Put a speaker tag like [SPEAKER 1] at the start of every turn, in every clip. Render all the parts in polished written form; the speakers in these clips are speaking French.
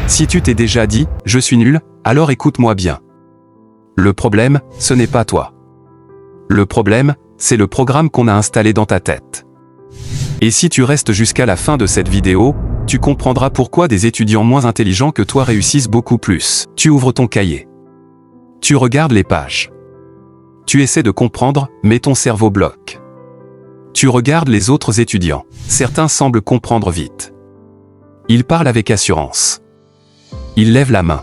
[SPEAKER 1] Si tu t'es déjà dit « je suis nul », alors écoute-moi bien. Le problème, ce n'est pas toi. Le problème, c'est le programme qu'on a installé dans ta tête. Et si tu restes jusqu'à la fin de cette vidéo, tu comprendras pourquoi des étudiants moins intelligents que toi réussissent beaucoup plus. Tu ouvres ton cahier. Tu regardes les pages. Tu essaies de comprendre, mais ton cerveau bloque. Tu regardes les autres étudiants. Certains semblent comprendre vite. Ils parlent avec assurance. Ils lèvent la main.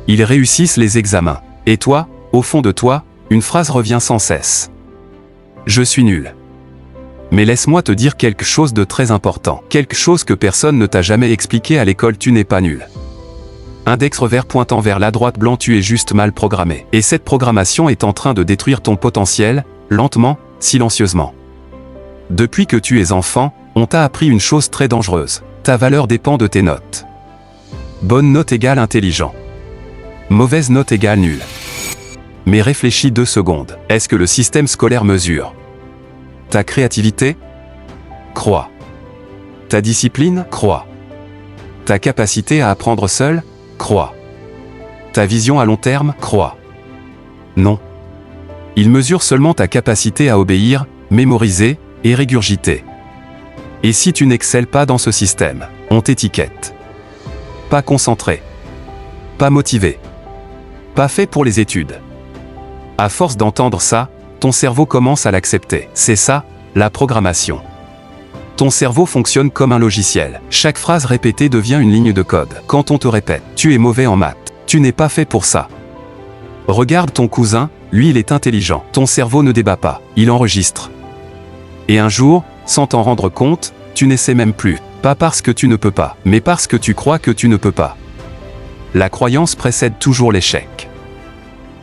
[SPEAKER 1] Ils réussissent les examens. Et toi, au fond de toi, une phrase revient sans cesse. Je suis nul. Mais laisse-moi te dire quelque chose de très important. Quelque chose que personne ne t'a jamais expliqué à l'école, tu n'es pas nul. Index revers pointant vers la droite blanc, tu es juste mal programmé. Et cette programmation est en train de détruire ton potentiel, lentement, silencieusement. Depuis que tu es enfant, on t'a appris une chose très dangereuse. Ta valeur dépend de tes notes. Bonne note égale intelligent. Mauvaise note égale nul. Mais réfléchis 2 secondes. Est-ce que le système scolaire mesure ta créativité? Crois. Ta discipline? Crois. Ta capacité à apprendre seul? Crois. Ta vision à long terme? Crois. Non. Il mesure seulement ta capacité à obéir, mémoriser et régurgiter. Et si tu n'excelles pas dans ce système, on t'étiquette. Pas concentré. Pas motivé. Pas fait pour les études. À force d'entendre ça, ton cerveau commence à l'accepter. C'est ça, la programmation. Ton cerveau fonctionne comme un logiciel. Chaque phrase répétée devient une ligne de code. Quand on te répète « tu es mauvais en maths »,« tu n'es pas fait pour ça ». Regarde ton cousin, lui il est intelligent. Ton cerveau ne débat pas, il enregistre. Et un jour, sans t'en rendre compte, tu n'essaies même plus. Pas parce que tu ne peux pas, mais parce que tu crois que tu ne peux pas. La croyance précède toujours l'échec.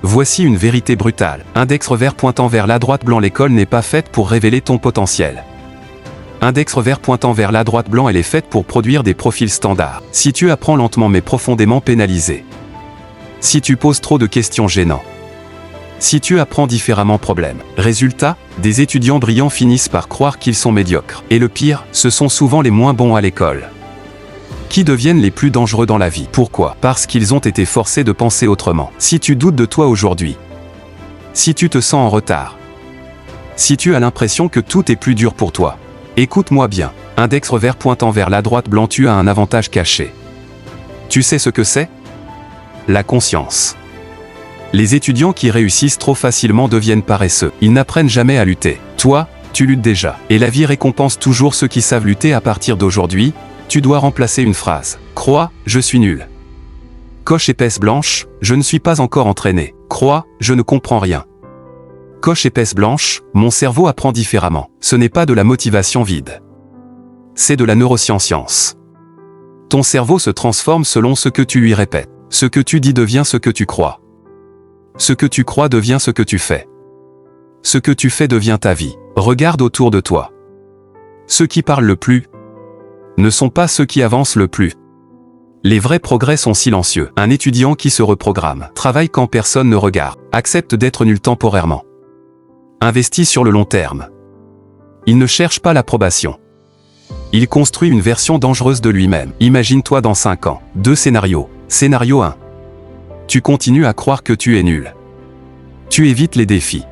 [SPEAKER 1] Voici une vérité brutale. Index revers pointant vers la droite blanc, l'école n'est pas faite pour révéler ton potentiel. Index revers pointant vers la droite blanc, elle est faite pour produire des profils standards. Si tu apprends lentement mais profondément, pénalisé. Si tu poses trop de questions, gênant. Si tu apprends différemment, problème. Résultat, des étudiants brillants finissent par croire qu'ils sont médiocres. Et le pire, ce sont souvent les moins bons à l'école qui deviennent les plus dangereux dans la vie. Pourquoi? Parce qu'ils ont été forcés de penser autrement. Si tu doutes de toi aujourd'hui, si tu te sens en retard, si tu as l'impression que tout est plus dur pour toi, écoute-moi bien. Index revers pointant vers la droite blanc, tu as un avantage caché. Tu sais ce que c'est? La conscience. Les étudiants qui réussissent trop facilement deviennent paresseux. Ils n'apprennent jamais à lutter. Toi, tu luttes déjà. Et la vie récompense toujours ceux qui savent lutter. À partir d'aujourd'hui, tu dois remplacer une phrase. Crois, je suis nul. Coche épaisse blanche, je ne suis pas encore entraîné. Crois, je ne comprends rien. Coche épaisse blanche, mon cerveau apprend différemment. Ce n'est pas de la motivation vide. C'est de la neuroscience. Ton cerveau se transforme selon ce que tu lui répètes. Ce que tu dis devient ce que tu crois. Ce que tu crois devient ce que tu fais. Ce que tu fais devient ta vie. Regarde autour de toi. Ceux qui parlent le plus ne sont pas ceux qui avancent le plus. Les vrais progrès sont silencieux. Un étudiant qui se reprogramme, travaille quand personne ne regarde, accepte d'être nul temporairement, investit sur le long terme. Il ne cherche pas l'approbation. Il construit une version dangereuse de lui-même. Imagine-toi dans 5 ans. 2 scénarios. Scénario 1. Tu continues à croire que tu es nul. Tu évites les défis.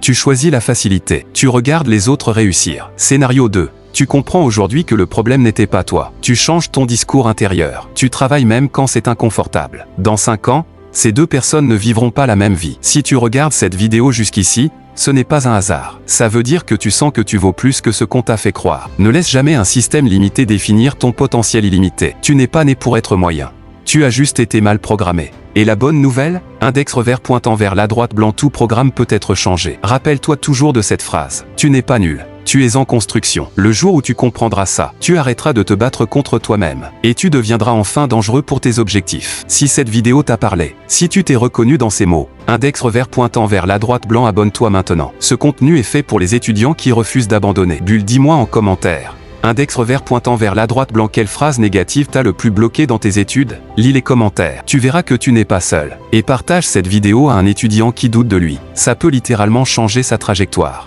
[SPEAKER 1] Tu choisis la facilité. Tu regardes les autres réussir. Scénario 2. Tu comprends aujourd'hui que le problème n'était pas toi. Tu changes ton discours intérieur. Tu travailles même quand c'est inconfortable. Dans 5 ans, ces 2 personnes ne vivront pas la même vie. Si tu regardes cette vidéo jusqu'ici, ce n'est pas un hasard. Ça veut dire que tu sens que tu vaux plus que ce qu'on t'a fait croire. Ne laisse jamais un système limité définir ton potentiel illimité. Tu n'es pas né pour être moyen. Tu as juste été mal programmé. Et la bonne nouvelle, index revers pointant vers la droite blanc, tout programme peut être changé. Rappelle-toi toujours de cette phrase. Tu n'es pas nul. Tu es en construction. Le jour où tu comprendras ça, tu arrêteras de te battre contre toi-même. Et tu deviendras enfin dangereux pour tes objectifs. Si cette vidéo t'a parlé, si tu t'es reconnu dans ces mots, index revers pointant vers la droite blanc, abonne-toi maintenant. Ce contenu est fait pour les étudiants qui refusent d'abandonner. Bulle, dis-moi en commentaire. Index revers pointant vers la droite blanc, quelle phrase négative t'a le plus bloqué dans tes études? Lis les commentaires. Tu verras que tu n'es pas seul. Et partage cette vidéo à un étudiant qui doute de lui. Ça peut littéralement changer sa trajectoire.